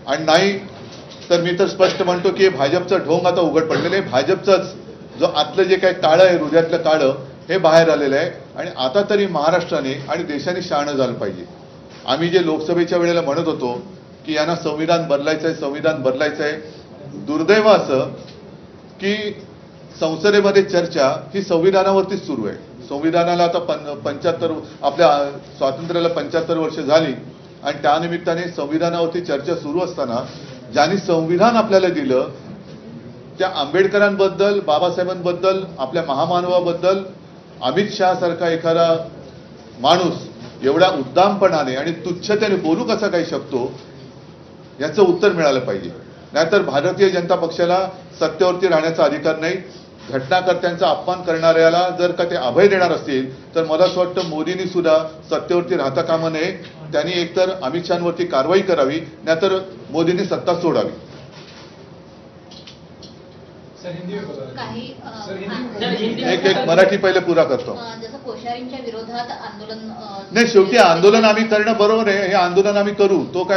आणि नाही तर मी तर स्पष्ट म्हणतो की भाजपचं ढोंग आता उघड पडलेलं आहे. भाजपचंच जो आतलं जे काही काळं आहे, हृदयातलं काळं हे बाहेर आलेलं आहे. आणि आता तरी महाराष्ट्राने आणि देशाने शहाणं झालं पाहिजे. आम्ही जे लोकसभेच्या वेळेला म्हणत होतो की यांना संविधान बदलायचं आहे, संविधान बदलायचं आहे, दुर्दैव असं की संसदेमध्ये चर्चा ही संविधानावरतीच सुरू आहे. संविधानाला आता 75 आपल्या स्वातंत्र्याला 75 वर्ष झाली आणि त्यानिमित्ताने संविधानावरती चर्चा सुरू असताना ज्यांनी संविधान आपल्याला दिलं त्या आंबेडकरांबद्दल, बाबासाहेबांबद्दल, आपल्या महामानवाबद्दल अमित शहा सारखा एखादा माणूस एवढ्या उद्दामपणाने आणि तुच्छतेने बोलू कसा काही शकतो याचं उत्तर मिळालं पाहिजे. नाहीतर भारतीय जनता पक्षाला सत्तेवरती राहण्याचा अधिकार नाही. घटनाकर्त्यांचा अपमान करणाऱ्याला जर का ते अभय देणार असतील तर मला असं वाटतं मोदींनी सुद्धा सत्तेवरती राहता कामा नये. त्यांनी एकतर अमित शहांवरती कारवाई करावी, नाहीतर मोदींनी सत्ता सोडावी. एक मराठी पहिले पुरा करतो. जसं कोश्यारींच्या विरोधात आंदोलन नाही, शेवटी आंदोलन आम्ही करणं बरोबर आहे. हे आंदोलन आम्ही करू, तो काय